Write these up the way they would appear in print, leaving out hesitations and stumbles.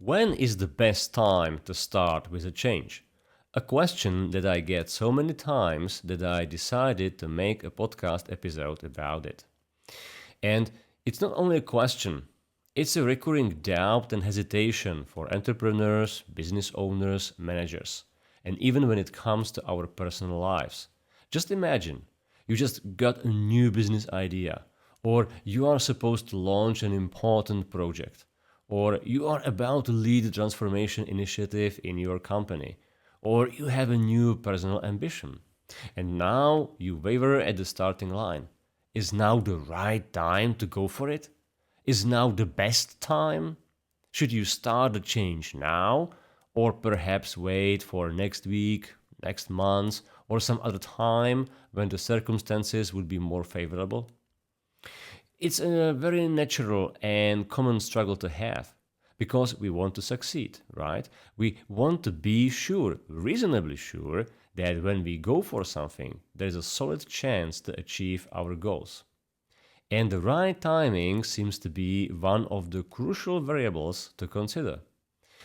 When is the best time to start with a change? A question that I get so many times that I decided to make a podcast episode about it. And it's not only a question, it's a recurring doubt and hesitation for entrepreneurs, business owners, managers, and even when it comes to our personal lives. Just imagine, you just got a new business idea, or you are supposed to launch an important project, or you are about to lead a transformation initiative in your company, or you have a new personal ambition. And now you waver at the starting line. Is now the right time to go for it? Is now the best time? Should you start the change now, or perhaps wait for next week, next month, or some other time when the circumstances would be more favorable? It's a very natural and common struggle to have because we want to succeed, right? We want to be sure, reasonably sure, that when we go for something, there's a solid chance to achieve our goals. And the right timing seems to be one of the crucial variables to consider.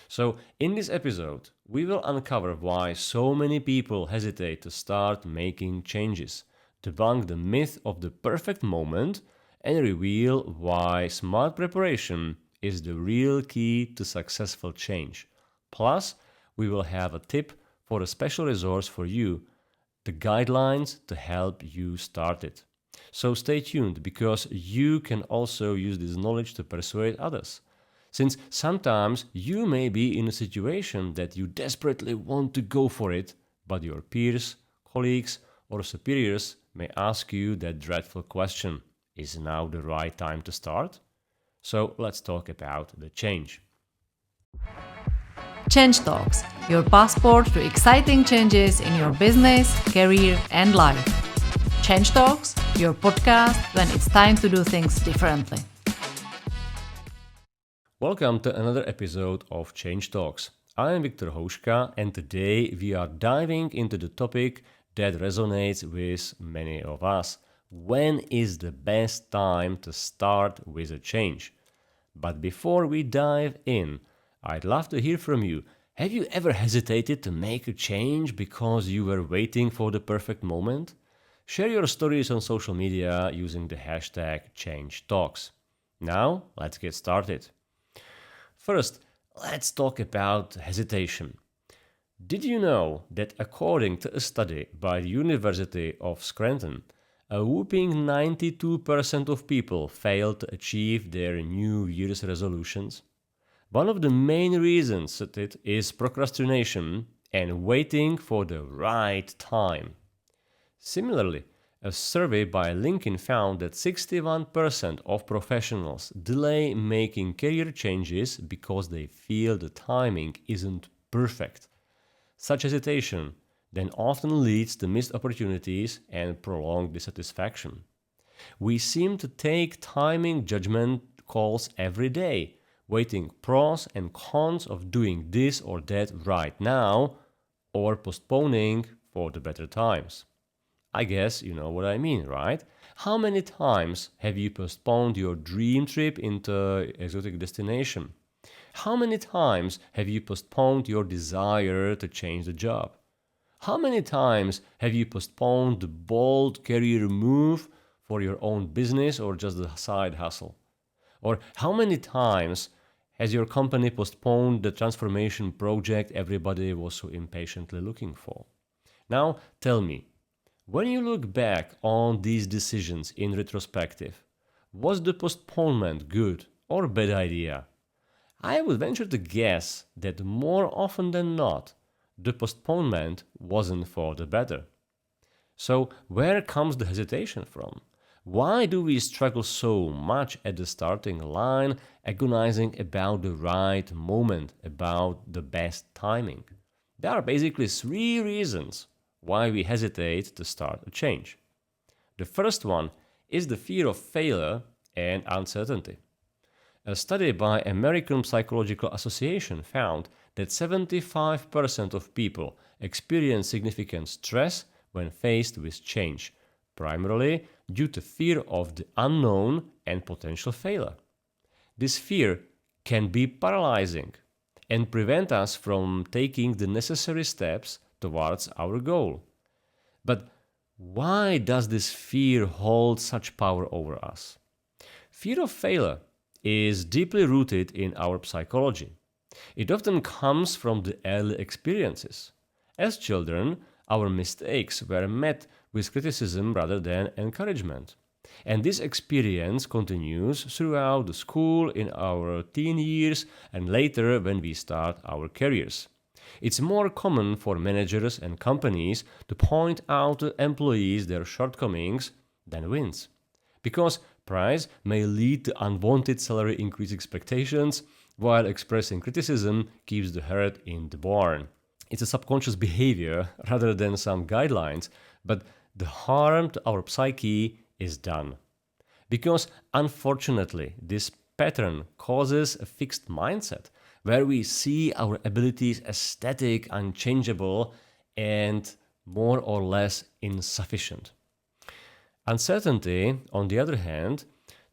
So, in this episode, we will uncover why so many people hesitate to start making changes, debunk the myth of the perfect moment, and reveal why smart preparation is the real key to successful change. Plus, we will have a tip for a special resource for you, the guidelines to help you start it. So stay tuned because you can also use this knowledge to persuade others. Since sometimes you may be in a situation that you desperately want to go for it, but your peers, colleagues, or superiors may ask you that dreadful question: is now the right time to start? So let's talk about the change. Change Talks, your passport to exciting changes in your business, career, and life. Change Talks, your podcast when it's time to do things differently. Welcome to another episode of Change Talks. I am Viktor Houška, and today we are diving into the topic that resonates with many of us. When is the best time to start with a change? But before we dive in, I'd love to hear from you. Have you ever hesitated to make a change because you were waiting for the perfect moment? Share your stories on social media using the hashtag #ChangeTalks. Now, let's get started. First, let's talk about hesitation. Did you know that according to a study by the University of Scranton, a whopping 92% of people fail to achieve their New Year's resolutions? One of the main reasons that it is procrastination and waiting for the right time. Similarly, a survey by LinkedIn found that 61% of professionals delay making career changes because they feel the timing isn't perfect. Such hesitation then often leads to missed opportunities and prolonged dissatisfaction. We seem to take timing judgment calls every day, weighing pros and cons of doing this or that right now, or postponing for the better times. I guess you know what I mean, right? How many times have you postponed your dream trip into exotic destination? How many times have you postponed your desire to change the job? How many times have you postponed the bold career move for your own business or just a side hustle? Or how many times has your company postponed the transformation project everybody was so impatiently looking for? Now tell me, when you look back on these decisions in retrospective, was the postponement good or bad idea? I would venture to guess that more often than not, the postponement wasn't for the better. So, where comes the hesitation from? Why do we struggle so much at the starting line, agonizing about the right moment, about the best timing? There are basically three reasons why we hesitate to start a change. The first one is the fear of failure and uncertainty. A study by American Psychological Association found that 75% of people experience significant stress when faced with change, primarily due to fear of the unknown and potential failure. This fear can be paralyzing. and prevent us from taking the necessary steps towards our goal. But why does this fear hold such power over us? Fear of failure is deeply rooted in our psychology. It often comes from the early experiences. As children, our mistakes were met with criticism rather than encouragement. And this experience continues throughout the school, in our teen years, and later when we start our careers. It's more common for managers and companies to point out to employees their shortcomings than wins. Because praise may lead to unwanted salary increase expectations, while expressing criticism keeps the herd in the barn. It's a subconscious behavior rather than some guidelines, but the harm to our psyche is done. Because unfortunately, this pattern causes a fixed mindset where we see our abilities as static, unchangeable, and more or less insufficient. Uncertainty, on the other hand,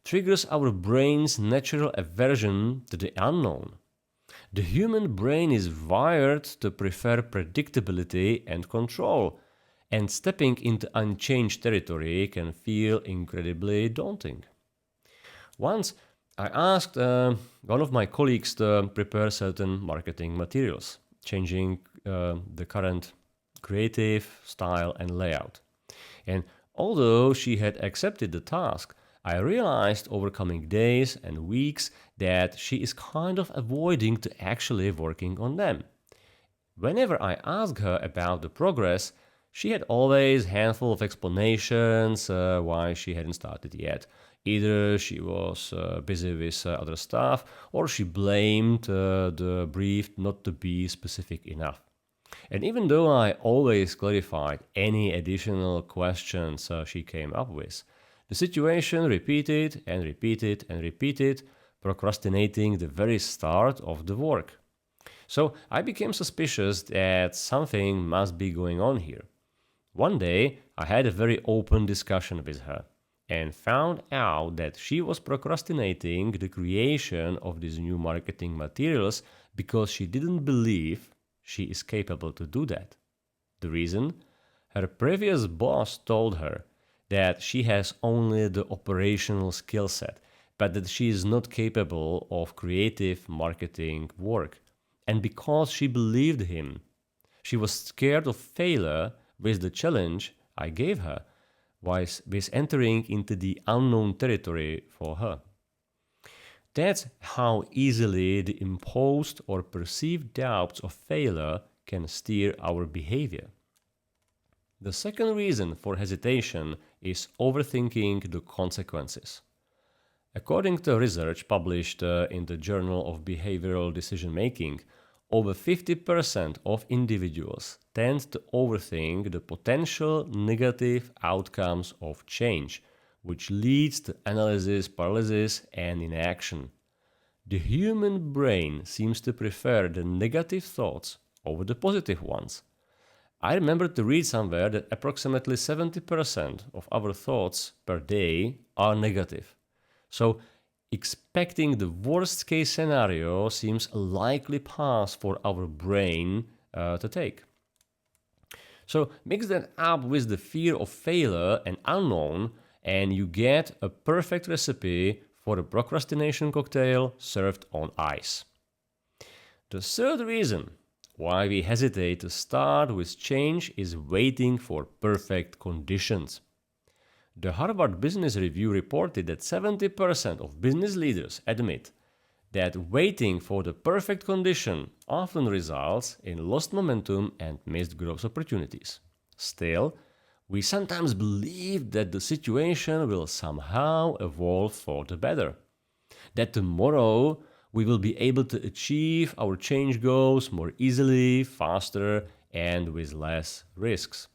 triggers our brain's natural aversion to the unknown. The human brain is wired to prefer predictability and control, and stepping into unchanged territory can feel incredibly daunting. Once, I asked one of my colleagues to prepare certain marketing materials, changing the current creative style and layout. And although she had accepted the task, I realized over coming days and weeks that she is kind of avoiding to actually working on them. Whenever I asked her about the progress, she had always a handful of explanations why she hadn't started yet. Either she was busy with other stuff, or she blamed the brief not to be specific enough. And even though I always clarified any additional questions she came up with, the situation repeated and repeated and repeated, procrastinating the very start of the work. So I became suspicious that something must be going on here. One day, I had a very open discussion with her and found out that she was procrastinating the creation of these new marketing materials because she didn't believe she is capable to do that. The reason? Her previous boss told her that she has only the operational skill set, but that she is not capable of creative marketing work. And because she believed him, she was scared of failure with the challenge I gave her, with entering into the unknown territory for her. That's how easily the imposed or perceived doubts of failure can steer our behavior. The second reason for hesitation is overthinking the consequences. According to research published in the Journal of Behavioral Decision Making, over 50% of individuals tend to overthink the potential negative outcomes of change, which leads to analysis paralysis and inaction. The human brain seems to prefer the negative thoughts over the positive ones. I remember to read somewhere that approximately 70% of our thoughts per day are negative. So, expecting the worst case scenario seems a likely path for our brain to take. So, mix that up with the fear of failure and unknown, and you get a perfect recipe for a procrastination cocktail served on ice. The third reason why we hesitate to start with change is waiting for perfect conditions. The Harvard Business Review reported that 70% of business leaders admit that waiting for the perfect condition often results in lost momentum and missed growth opportunities. Still, we sometimes believe that the situation will somehow evolve for the better. That tomorrow we will be able to achieve our change goals more easily, faster, and with less risks.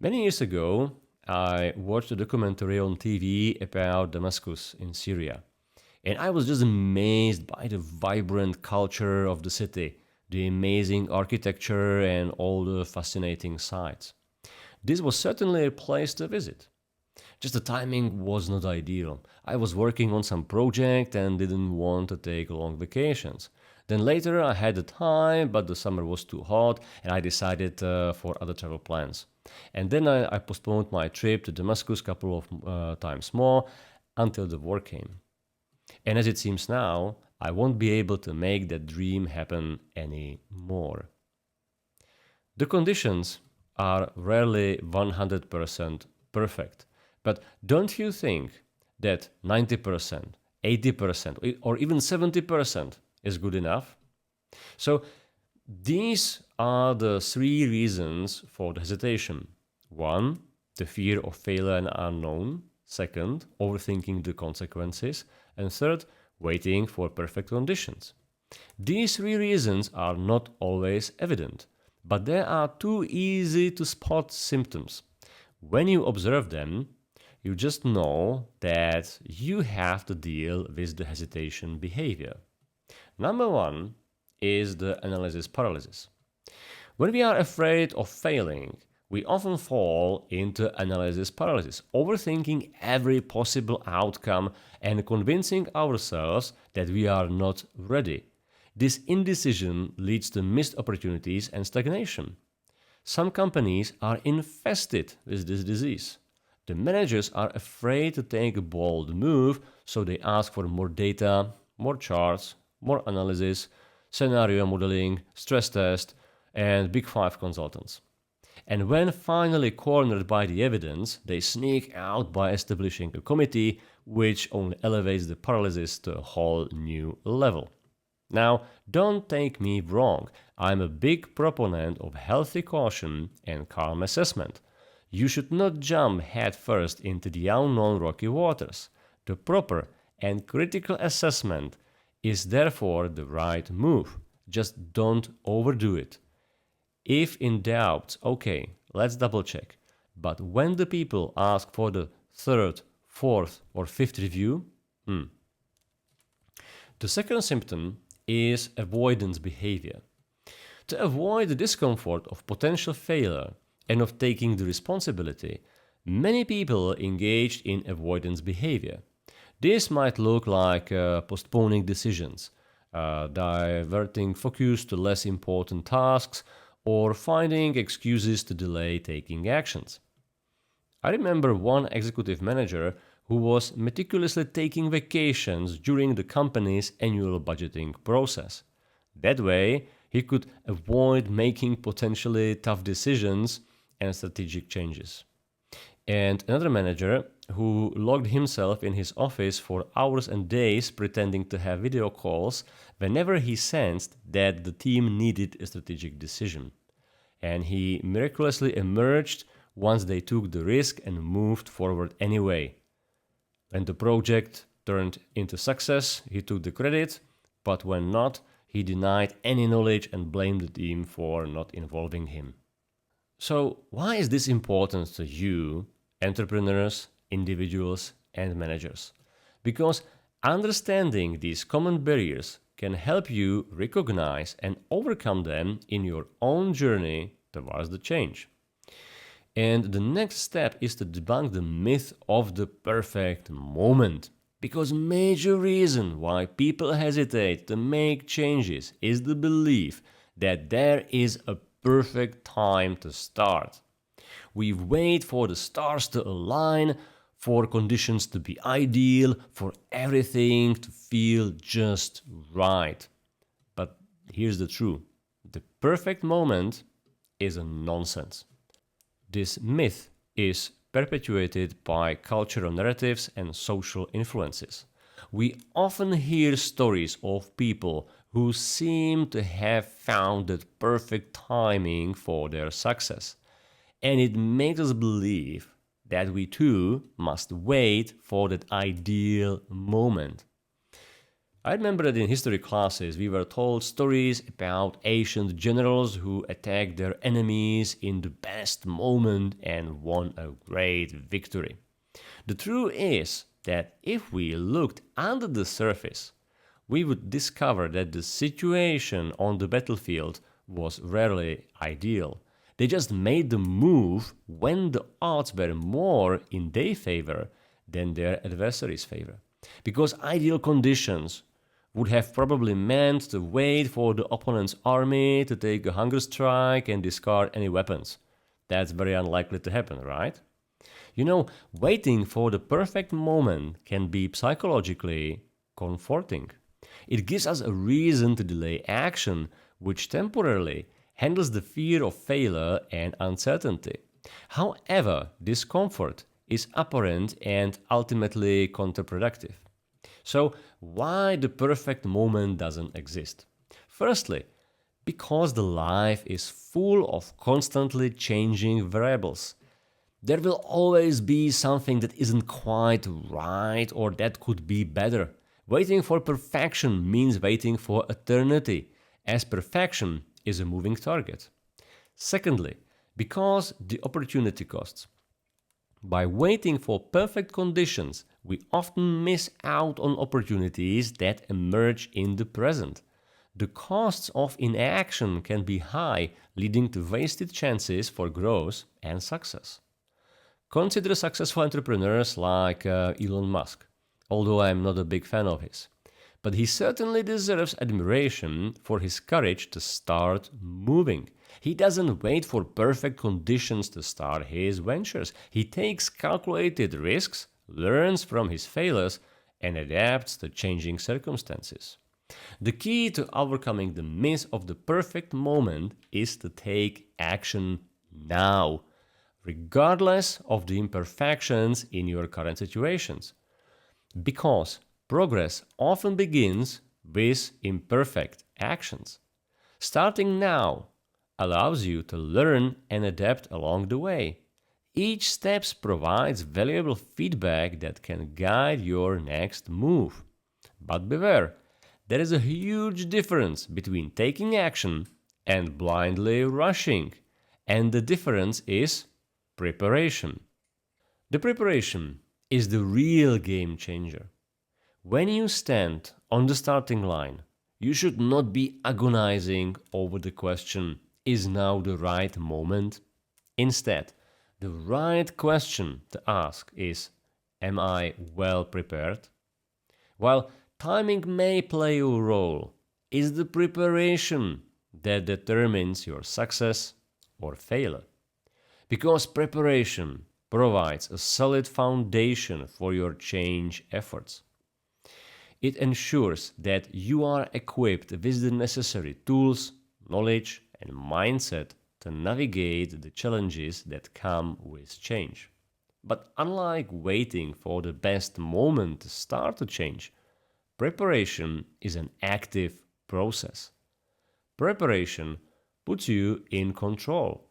Many years ago, I watched a documentary on TV about Damascus in Syria. And I was just amazed by the vibrant culture of the city, the amazing architecture, and all the fascinating sights. This was certainly a place to visit. Just the timing was not ideal. I was working on some project and didn't want to take long vacations. Then later I had the time, but the summer was too hot, and I decided for other travel plans. And then I postponed my trip to Damascus a couple of times more until the war came. And as it seems now, I won't be able to make that dream happen anymore. The conditions are rarely 100% perfect, but don't you think that 90%, 80%, or even 70% is good enough? So these are the three reasons for the hesitation. One, the fear of failure and unknown. Second, overthinking the consequences. And third, waiting for perfect conditions. These three reasons are not always evident, but there are two easy to spot symptoms. When you observe them, you just know that you have to deal with the hesitation behavior. Number one is the analysis paralysis. When we are afraid of failing, we often fall into analysis paralysis, overthinking every possible outcome and convincing ourselves that we are not ready. This indecision leads to missed opportunities and stagnation. Some companies are infested with this disease. The managers are afraid to take a bold move, so they ask for more data, more charts, more analysis, scenario modeling, stress test, and Big Five consultants. And when finally cornered by the evidence, they sneak out by establishing a committee, which only elevates the paralysis to a whole new level. Now, don't take me wrong, I'm a big proponent of healthy caution and calm assessment. You should not jump headfirst into the unknown rocky waters. The proper and critical assessment is therefore the right move. Just don't overdo it. If in doubt, okay, let's double check. But when the people ask for the third, fourth, or fifth review, The second symptom is avoidance behavior. To avoid the discomfort of potential failure and of taking the responsibility, many people engage in avoidance behavior. This might look like postponing decisions, diverting focus to less important tasks, or finding excuses to delay taking actions. I remember one executive manager who was meticulously taking vacations during the company's annual budgeting process. That way, he could avoid making potentially tough decisions and strategic changes. And another manager who locked himself in his office for hours and days pretending to have video calls whenever he sensed that the team needed a strategic decision. And he miraculously emerged once they took the risk and moved forward anyway. When the project turned into success, he took the credit, but when not, he denied any knowledge and blamed the team for not involving him. So, why is this important to you, entrepreneurs, individuals, and managers? Because understanding these common barriers can help you recognize and overcome them in your own journey towards the change. And the next step is to debunk the myth of the perfect moment. Because major reason why people hesitate to make changes is the belief that there is a perfect time to start. We wait for the stars to align, for conditions to be ideal, for everything to feel just right. But here's the truth. The perfect moment is a nonsense. This myth is perpetuated by cultural narratives and social influences. We often hear stories of people who seem to have found that perfect timing for their success. And it makes us believe that we too must wait for that ideal moment. I remember that in history classes we were told stories about ancient generals who attacked their enemies in the best moment and won a great victory. The truth is that if we looked under the surface, we would discover that the situation on the battlefield was rarely ideal. They just made the move when the odds were more in their favor than their adversaries' favor. Because ideal conditions would have probably meant to wait for the opponent's army to take a hunger strike and discard any weapons. That's very unlikely to happen, right? Waiting for the perfect moment can be psychologically comforting. It gives us a reason to delay action, which temporarily handles the fear of failure and uncertainty. However, discomfort is apparent and ultimately counterproductive. So, why the perfect moment doesn't exist? Firstly, because the life is full of constantly changing variables. There will always be something that isn't quite right or that could be better. Waiting for perfection means waiting for eternity, as perfection is a moving target. Secondly, because the opportunity costs. By waiting for perfect conditions, we often miss out on opportunities that emerge in the present. The costs of inaction can be high, leading to wasted chances for growth and success. Consider successful entrepreneurs like Elon Musk, although I'm not a big fan of his. But he certainly deserves admiration for his courage to start moving. He doesn't wait for perfect conditions to start his ventures. He takes calculated risks, learns from his failures, and adapts to changing circumstances. The key to overcoming the myth of the perfect moment is to take action now, regardless of the imperfections in your current situations. Because progress often begins with imperfect actions. Starting now allows you to learn and adapt along the way. Each step provides valuable feedback that can guide your next move. But beware, there is a huge difference between taking action and blindly rushing, and the difference is preparation. The preparation is the real game changer. When you stand on the starting line, you should not be agonizing over the question, is now the right moment? Instead, the right question to ask is, am I well prepared? While timing may play a role, is the preparation that determines your success or failure. Because preparation provides a solid foundation for your change efforts. It ensures that you are equipped with the necessary tools, knowledge, and mindset to navigate the challenges that come with change. But unlike waiting for the best moment to start a change, preparation is an active process. Preparation puts you in control.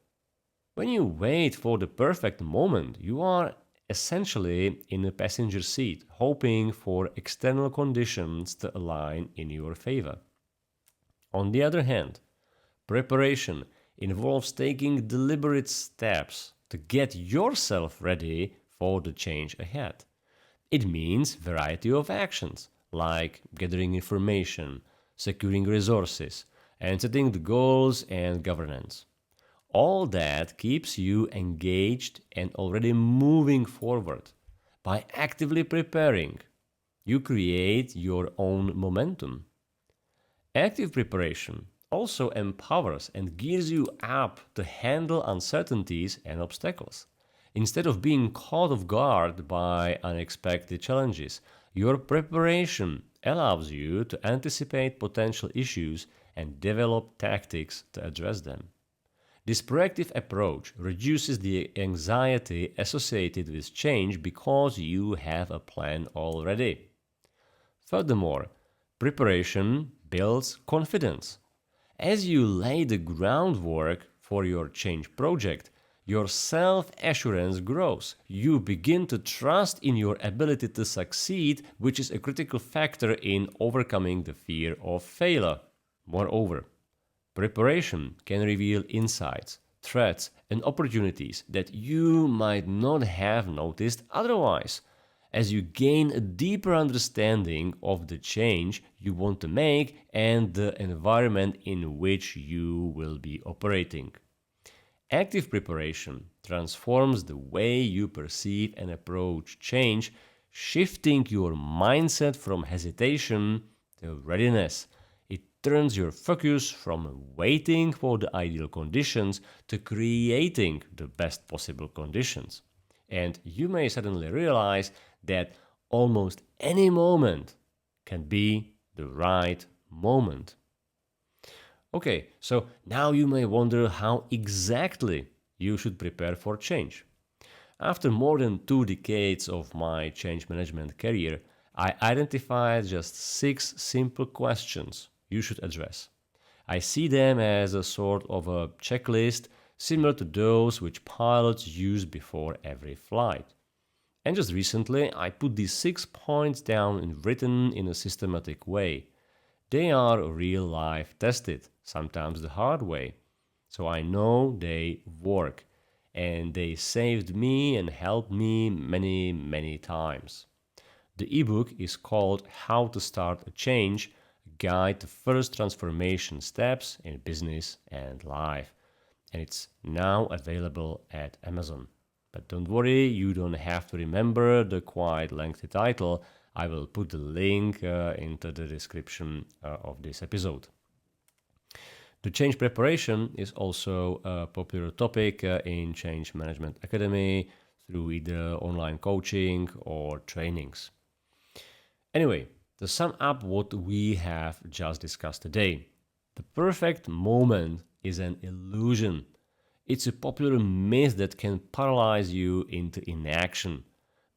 When you wait for the perfect moment, you are essentially in a passenger seat, hoping for external conditions to align in your favor. On the other hand, preparation involves taking deliberate steps to get yourself ready for the change ahead. It means variety of actions like gathering information, securing resources, and setting the goals and governance. All that keeps you engaged and already moving forward. By actively preparing, you create your own momentum. Active preparation also empowers and gears you up to handle uncertainties and obstacles. Instead of being caught off guard by unexpected challenges, your preparation allows you to anticipate potential issues and develop tactics to address them. This proactive approach reduces the anxiety associated with change because you have a plan already. Furthermore, preparation builds confidence. As you lay the groundwork for your change project, your self-assurance grows. You begin to trust in your ability to succeed, which is a critical factor in overcoming the fear of failure. Moreover, preparation can reveal insights, threats, and opportunities that you might not have noticed otherwise, as you gain a deeper understanding of the change you want to make and the environment in which you will be operating. Active preparation transforms the way you perceive and approach change, shifting your mindset from hesitation the readiness. It turns your focus from waiting for the ideal conditions to creating the best possible conditions. And you may suddenly realize that almost any moment can be the right moment. Okay, so now you may wonder how exactly you should prepare for change. After more than 2 decades of my change management career, I identified just 6 simple questions you should address. I see them as a sort of a checklist similar to those which pilots use before every flight. And just recently, I put these 6 points down and written in a systematic way. They are real life tested, sometimes the hard way. So I know they work and they saved me and helped me many, many times. The ebook is called How to Start a Change, a guide to first transformation steps in business and life. And it's now available at Amazon. But don't worry, you don't have to remember the quite lengthy title. I will put the link into the description of this episode. The change preparation is also a popular topic in Change Management Academy through either online coaching or trainings. Anyway, to sum up what we have just discussed today, the perfect moment is an illusion. It's a popular myth that can paralyze you into inaction.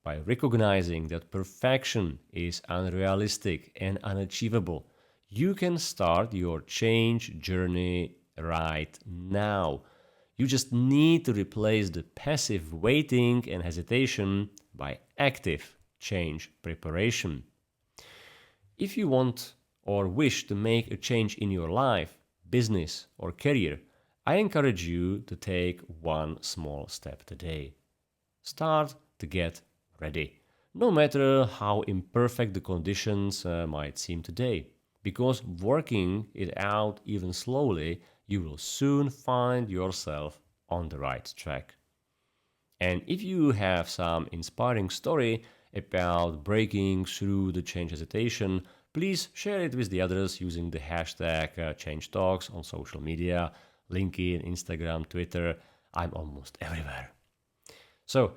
By recognizing that perfection is unrealistic and unachievable, you can start your change journey right now. You just need to replace the passive waiting and hesitation by active change preparation. If you want or wish to make a change in your life, business, or career, I encourage you to take one small step today. Start to get ready, no matter how imperfect the conditions might seem today, because working it out even slowly, you will soon find yourself on the right track. And if you have some inspiring story about breaking through the change hesitation, please share it with the others using the hashtag #ChangeTalks on social media, LinkedIn, Instagram, Twitter. I'm almost everywhere. So,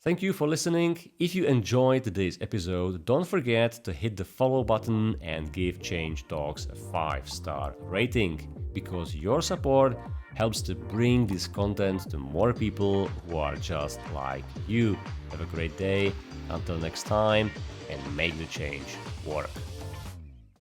thank you for listening. If you enjoyed today's episode, don't forget to hit the follow button and give Change Talks a 5-star rating, because your support helps to bring this content to more people who are just like you. Have a great day. Until next time, and make the change work.